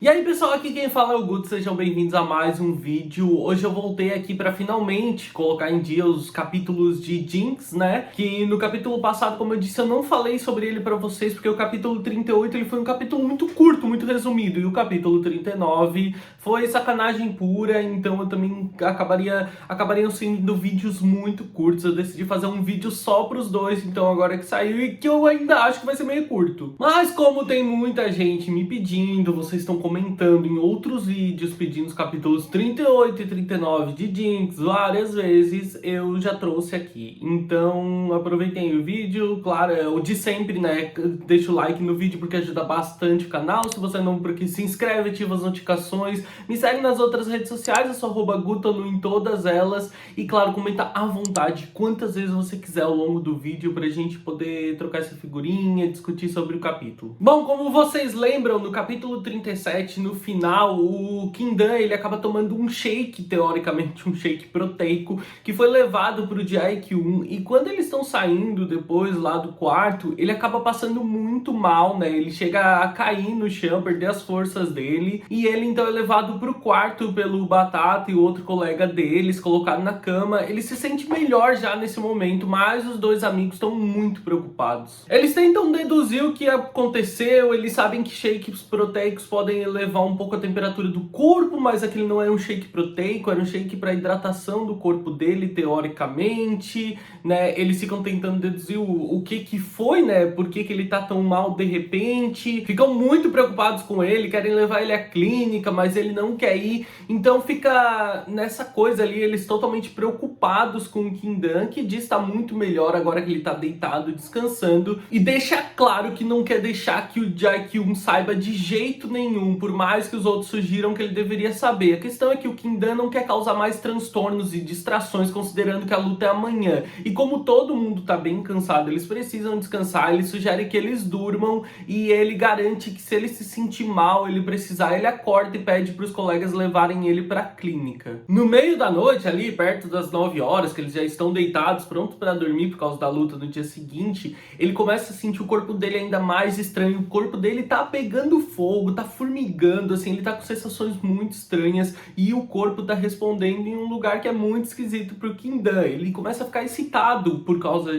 E aí pessoal, aqui quem fala é o Guto, sejam bem-vindos a mais um vídeo. Hoje eu voltei aqui para finalmente colocar em dia os capítulos de Jinx, né? Que no capítulo passado, como eu disse, eu não falei sobre ele para vocês, porque o capítulo 38 ele foi um capítulo muito curto, muito resumido. E o capítulo 39 foi sacanagem pura, então eu também acabariam sendo vídeos muito curtos. Eu decidi fazer um vídeo só pros dois, então agora que saiu, e que eu ainda acho que vai ser meio curto. Mas como tem muita gente me pedindo, vocês estão comentando em outros vídeos pedindo os capítulos 38 e 39 de Jinx várias vezes, eu já trouxe aqui. Então aproveitem o vídeo, claro, é o de sempre, né? Deixa o like no vídeo porque ajuda bastante o canal. Se você não por aqui, se inscreve, ativa as notificações, me segue nas outras redes sociais, eu sou @Gutanu em todas elas. E claro, comenta à vontade quantas vezes você quiser ao longo do vídeo pra gente poder trocar essa figurinha, discutir sobre o capítulo. Bom, como vocês lembram, no capítulo 37, no final, o Quindan ele acaba tomando um shake, teoricamente um shake proteico, que foi levado pro Jae-kyun, e quando eles estão saindo depois lá do quarto, ele acaba passando muito mal, né? Ele chega a cair no chão, perder as forças dele, e ele então é levado pro quarto pelo Batata e o outro colega deles, colocado na cama. Ele se sente melhor já nesse momento, mas os dois amigos estão muito preocupados. Eles tentam deduzir o que aconteceu, eles sabem que shakes proteicos podem elevar um pouco a temperatura do corpo, mas aquele não era um shake proteico, era um shake para hidratação do corpo dele, teoricamente, né? Eles ficam tentando deduzir o que foi, né? Por que ele tá tão mal de repente. Ficam muito preocupados com ele, querem levar ele à clínica, mas ele não quer ir. Então fica nessa coisa ali, eles totalmente preocupados com o Quindan, que diz estar muito melhor agora que ele tá deitado, descansando, e deixa claro que não quer deixar que o Jae-kyun saiba de jeito nenhum, por mais que os outros sugiram que ele deveria saber. A questão é que o Quindan não quer causar mais transtornos e distrações, considerando que a luta é amanhã. E como todo mundo tá bem cansado, eles precisam descansar, ele sugere que eles durmam, e ele garante que se ele se sentir mal, ele precisar, ele acorda e pede para os colegas levarem ele para a clínica. No meio da noite, ali perto das 9 horas, que eles já estão deitados, prontos para dormir por causa da luta no dia seguinte, ele começa a sentir o corpo dele ainda mais estranho. O corpo dele tá pegando fogo, tá formigando, assim, ele tá com sensações muito estranhas, e o corpo tá respondendo em um lugar que é muito esquisito pro Quindan. Ele começa a ficar excitado por causa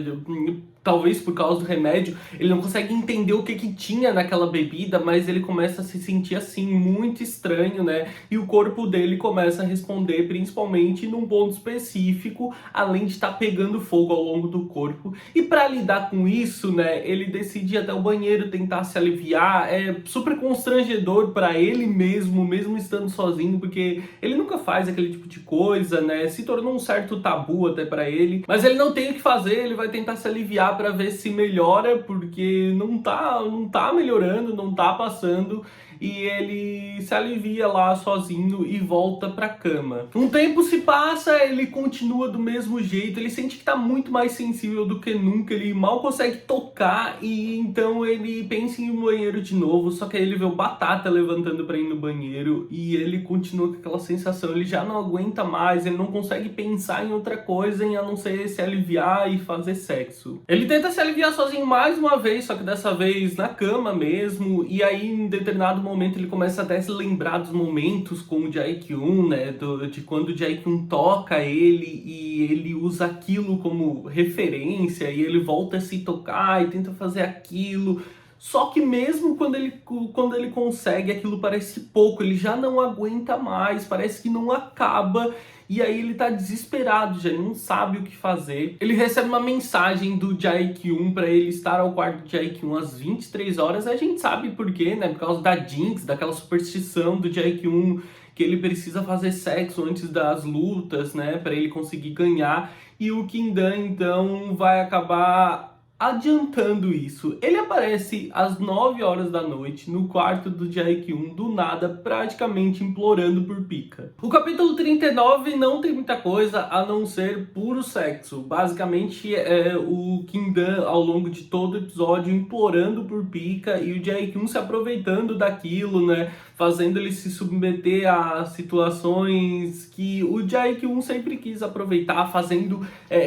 talvez por causa do remédio, ele não consegue entender o que tinha naquela bebida, mas ele começa a se sentir assim, muito estranho, né? E o corpo dele começa a responder, principalmente num ponto específico, além de estar pegando fogo ao longo do corpo. E para lidar com isso, né, ele decide ir até o banheiro tentar se aliviar. É super constrangedor para ele mesmo estando sozinho, porque ele nunca faz aquele tipo de coisa, né? Se tornou um certo tabu até para ele, mas ele não tem o que fazer, ele vai tentar se aliviar para ver se melhora, porque não tá melhorando, não tá passando, e ele se alivia lá sozinho e volta pra cama. Um tempo se passa, ele continua do mesmo jeito, ele sente que tá muito mais sensível do que nunca, ele mal consegue tocar, e então ele pensa em ir no banheiro de novo, só que aí ele vê o Batata levantando pra ir no banheiro, e ele continua com aquela sensação, ele já não aguenta mais, ele não consegue pensar em outra coisa a não ser se aliviar e fazer sexo. Ele tenta se aliviar sozinho mais uma vez, só que dessa vez na cama mesmo, e aí em determinado momento ele começa até a se lembrar dos momentos com o Jae-kyun, né, de quando o Jae-kyun toca ele e ele usa aquilo como referência, e ele volta a se tocar e tenta fazer aquilo. Só que mesmo quando ele consegue, aquilo parece pouco, ele já não aguenta mais, parece que não acaba. E aí ele tá desesperado, já ele não sabe o que fazer. Ele recebe uma mensagem do Jae-kyun para ele estar ao quarto de Jae-kyun às 23 horas. A gente sabe por quê, né? Por causa da Jinx, daquela superstição do Jae-kyun, que ele precisa fazer sexo antes das lutas, né? Para ele conseguir ganhar. E o Quindan, então, vai acabar adiantando isso. Ele aparece às 9 horas da noite no quarto do Jae-kyun, do nada, praticamente implorando por pica. O capítulo 39 não tem muita coisa a não ser puro sexo. Basicamente é o Quindan ao longo de todo o episódio implorando por pica, e o Jae-kyun se aproveitando daquilo, né? Fazendo ele se submeter a situações que o Jae-kyun sempre quis aproveitar, fazendo...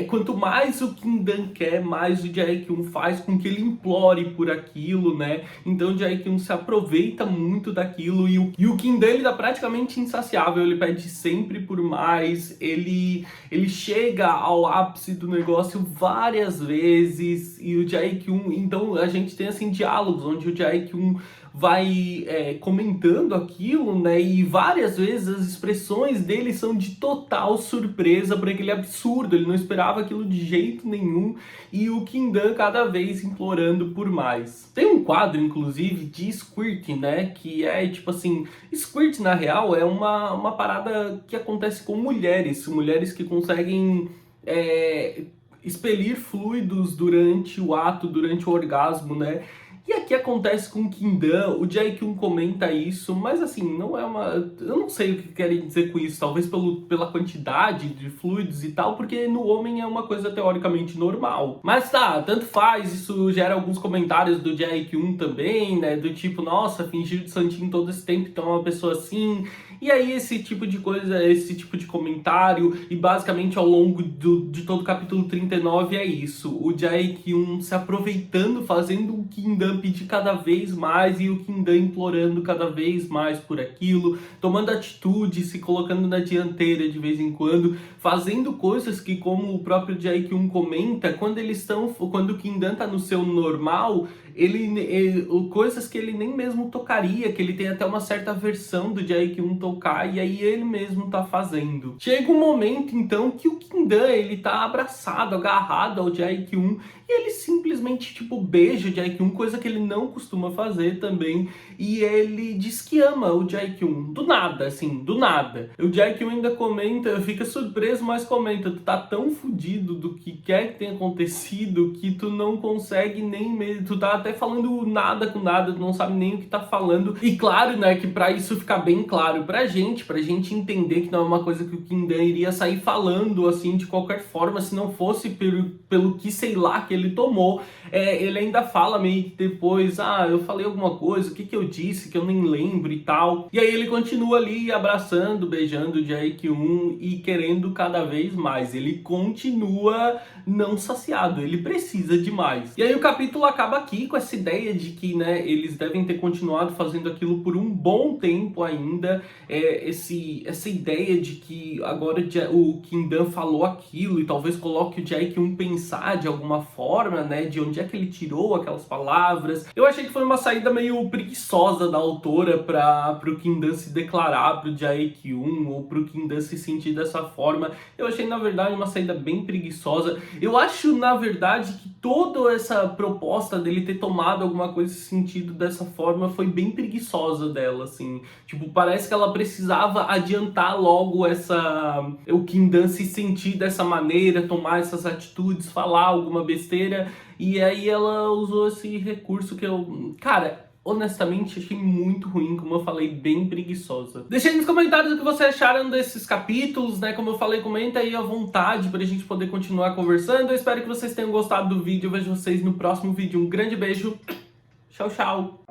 quanto mais o Quindan quer, mais o Jae-kyun Jae-kyun faz com que ele implore por aquilo, né? Então o Jae-kyun se aproveita muito daquilo e o Kim-dan, ele tá praticamente insaciável, ele pede sempre por mais, ele chega ao ápice do negócio várias vezes e o Jae-kyun, então a gente tem assim diálogos onde o Jae-kyun vai comentando aquilo, né? E várias vezes as expressões dele são de total surpresa por aquele absurdo. Ele não esperava aquilo de jeito nenhum. E o Kim-dan cada vez implorando por mais. Tem um quadro, inclusive, de squirt, né? Que é tipo assim... Squirt, na real, é uma parada que acontece com mulheres. Mulheres que conseguem... expelir fluidos durante o ato, durante o orgasmo, né? E aqui acontece com o Kim-dan, o Jae-kyun comenta isso, mas assim, não é uma... Eu não sei o que querem dizer com isso, talvez pela quantidade de fluidos e tal, porque no homem é uma coisa teoricamente normal. Mas tá, tanto faz, isso gera alguns comentários do Jae-kyun também, né, do tipo, nossa, fingiu de santinho todo esse tempo, então é uma pessoa assim... E aí esse tipo de coisa, esse tipo de comentário, e basicamente ao longo de todo o capítulo 39 é isso. O Jae-kyun se aproveitando, fazendo o Kim-dan pedir cada vez mais e o Kim-dan implorando cada vez mais por aquilo, tomando atitude, se colocando na dianteira de vez em quando, fazendo coisas que, como o próprio Jae-kyun comenta, quando o Kim-dan tá no seu normal, coisas que ele nem mesmo tocaria, que ele tem até uma certa aversão do Jae-kyun tocar, e aí ele mesmo tá fazendo. Chega um momento, então, que o Kim-dan, ele tá abraçado, agarrado ao Jae-kyun, e ele simplesmente, tipo, beija o Jae-kyun, coisa que ele não costuma fazer também, e ele diz que ama o Jae-kyun, do nada, assim, do nada. O Jae-kyun ainda comenta, fica surpreso, mas comenta, tu tá tão fudido do que quer que tenha acontecido, que tu não consegue nem mesmo, tu tá até falando nada com nada, tu não sabe nem o que tá falando. E claro, né, que pra isso ficar bem claro pra gente entender que não é uma coisa que o Kim-dan iria sair falando, assim, de qualquer forma, se não fosse pelo que, sei lá, que ele tomou. Ele ainda fala meio que depois, eu falei alguma coisa, o que que eu disse, que eu nem lembro e tal. E aí ele continua ali abraçando, beijando o Jae-kyun e querendo cada vez mais. Ele continua não saciado, ele precisa de mais. E aí o capítulo acaba aqui com essa ideia de que, né, eles devem ter continuado fazendo aquilo por um bom tempo ainda. Essa ideia de que agora o Kim-dan falou aquilo e talvez coloque o Jae-kyun pensar de alguma forma, né, de onde é que ele tirou aquelas palavras. Eu achei que foi uma saída meio preguiçosa da autora pro Kim-dan se declarar pro Jae-kyun ou pro Kim-dan se sentir dessa forma. Eu achei, na verdade, uma saída bem preguiçosa. Eu acho, na verdade, que toda essa proposta dele ter tomado alguma coisa nesse sentido dessa forma foi bem preguiçosa dela, assim. Tipo, parece que ela precisava adiantar logo o Kim-dan se sentir dessa maneira, tomar essas atitudes, falar alguma besteira, e aí ela usou esse recurso que cara, honestamente, achei muito ruim, como eu falei, bem preguiçosa. Deixei nos comentários o que vocês acharam desses capítulos, né? Como eu falei, comenta aí à vontade pra gente poder continuar conversando. Eu espero que vocês tenham gostado do vídeo. Eu vejo vocês no próximo vídeo. Um grande beijo. Tchau, tchau.